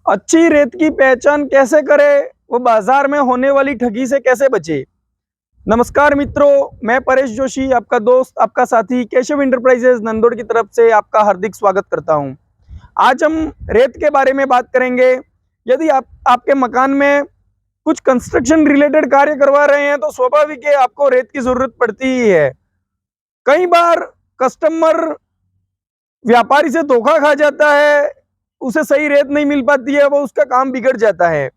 अच्छी रेत की पहचान कैसे करें, वो बाजार में होने वाली ठगी से कैसे बचे। नमस्कार मित्रों, मैं परेश जोशी, आपका दोस्त, आपका साथी केशव इंटरप्राइजेज नंदोड़ की तरफ से आपका हार्दिक स्वागत करता हूं। आज हम रेत के बारे में बात करेंगे। यदि आप आपके मकान में कुछ कंस्ट्रक्शन रिलेटेड कार्य करवा रहे हैं तो स्वाभाविक है आपको रेत की जरूरत पड़ती ही है। कई बार कस्टमर व्यापारी से धोखा खा जाता है, उसे सही रेत नहीं मिल पाती है, वो उसका काम बिगड़ जाता है।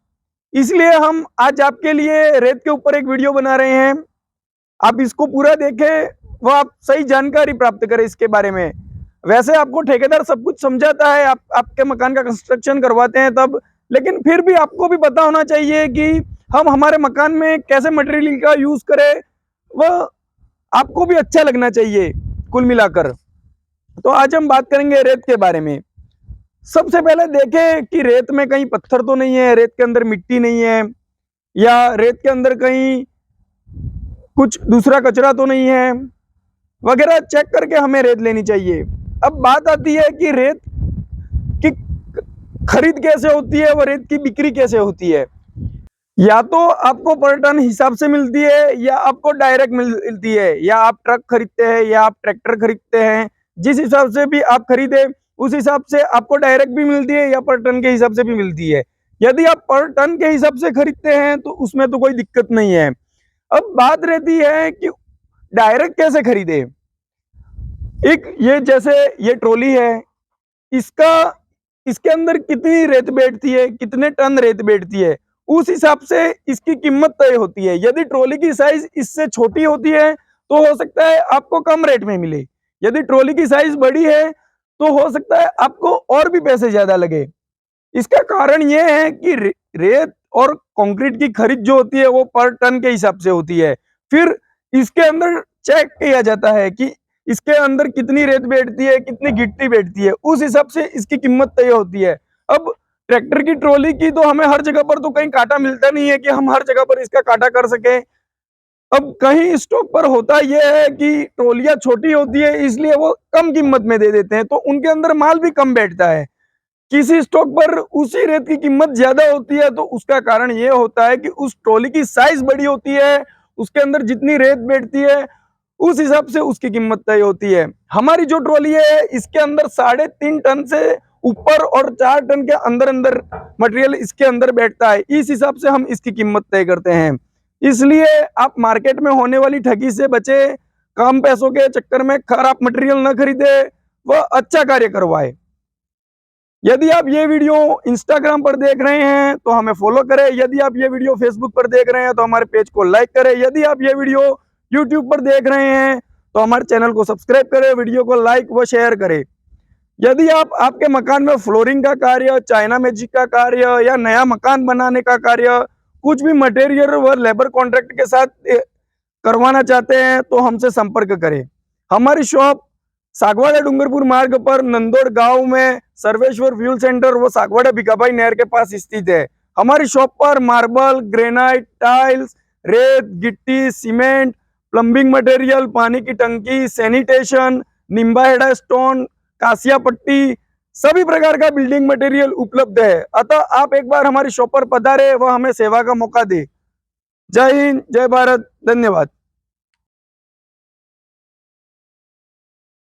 इसलिए हम आज आपके लिए रेत के ऊपर एक वीडियो बना रहे हैं। आप इसको पूरा देखें, वो आप सही जानकारी प्राप्त करें इसके बारे में। वैसे आपको ठेकेदार सब कुछ समझाता है, आप आपके मकान का कंस्ट्रक्शन करवाते हैं तब, लेकिन फिर भी आपको भी पता होना चाहिए कि हम हमारे मकान में कैसे मटेरियल का यूज करें, वह आपको भी अच्छा लगना चाहिए कुल मिलाकर। तो आज हम बात करेंगे रेत के बारे में। सबसे पहले देखें कि रेत में कहीं पत्थर तो नहीं है, रेत के अंदर मिट्टी नहीं है, या रेत के अंदर कहीं कुछ दूसरा कचरा तो नहीं है, वगैरह चेक करके हमें रेत लेनी चाहिए। अब बात आती है कि रेत की खरीद कैसे होती है, वो रेत की बिक्री कैसे होती है। या तो आपको पर टन हिसाब से मिलती है, या आपको डायरेक्ट मिलती है, या आप ट्रक खरीदते हैं, या आप ट्रैक्टर खरीदते हैं। जिस हिसाब से भी आप खरीदे उस हिसाब से आपको डायरेक्ट भी मिलती है, या पर टन के हिसाब से भी मिलती है। यदि आप पर टन के हिसाब से खरीदते हैं तो उसमें तो कोई दिक्कत नहीं है। अब बात रहती है कि डायरेक्ट कैसे खरीदे। एक ये जैसे ये ट्रॉली है, इसका इसके अंदर कितनी रेत बैठती है, कितने टन रेत बैठती है, उस हिसाब से इसकी कीमत तय होती है। यदि ट्रॉली की साइज इससे छोटी होती है तो हो सकता है आपको कम रेट में मिले। यदि ट्रॉली की साइज बड़ी है तो हो सकता है आपको और भी पैसे ज्यादा लगे। इसका कारण यह है कि रेत और कंक्रीट की खरीद जो होती है वो पर टन के हिसाब से होती है। फिर इसके अंदर चेक किया जाता है कि इसके अंदर कितनी रेत बैठती है, कितनी गिट्टी बैठती है, उस हिसाब से इसकी कीमत तय होती है। अब ट्रैक्टर की ट्रॉली की तो हमें हर जगह पर तो कहीं कांटा मिलता नहीं है कि हम हर जगह पर इसका कांटा कर सके। अब कहीं स्टॉक पर होता यह है कि ट्रॉलियां छोटी होती है, इसलिए वो कम कीमत में दे देते हैं, तो उनके अंदर माल भी कम बैठता है। किसी स्टॉक पर उसी रेत की कीमत ज्यादा होती है, तो उसका कारण यह होता है कि उस ट्रॉली की साइज बड़ी होती है, उसके अंदर जितनी रेत बैठती है उस हिसाब से उसकी कीमत तय होती है। हमारी जो ट्रॉली है इसके अंदर 3.5 टन से ऊपर और 4 टन के अंदर अंदर मटेरियल इसके अंदर बैठता है। इस हिसाब से हम इसकी कीमत तय करते हैं। इसलिए आप मार्केट में होने वाली ठगी से बचे, कम पैसों के चक्कर में खराब मटेरियल न खरीदे, वह अच्छा कार्य करवाए। यदि आप ये वीडियो इंस्टाग्राम पर देख रहे हैं तो हमें फॉलो करें। यदि आप ये वीडियो फेसबुक पर देख रहे हैं तो हमारे पेज को लाइक करें। यदि आप ये वीडियो यूट्यूब पर देख रहे हैं तो हमारे चैनल को सब्सक्राइब करें, वीडियो को लाइक व शेयर करें। यदि आप आपके मकान में फ्लोरिंग का कार्य, चाइना मैजिक का कार्य, या नया मकान बनाने का कार्य, कुछ भी मटेरियल व लेबर कॉन्ट्रैक्ट के साथ करवाना चाहते हैं तो हमसे संपर्क करें। हमारी शॉप सागवाड़ा डूंगरपुर मार्ग पर नंदोड़ गांव में सर्वेश्वर फ्यूल सेंटर वो सागवाड़ा भिकाभाई नहर के पास स्थित है। हमारी शॉप पर मार्बल, ग्रेनाइट, टाइल्स, रेत, गिट्टी, सीमेंट, प्लम्बिंग मटेरियल, पानी की टंकी, सैनिटेशन, निम्बाहेड़ा स्टोन, कासिया पट्टी, सभी प्रकार का बिल्डिंग मटेरियल उपलब्ध है। अतः आप एक बार हमारी शॉप पर पधारे व हमें सेवा का मौका दे। जय हिंद, जय भारत, धन्यवाद।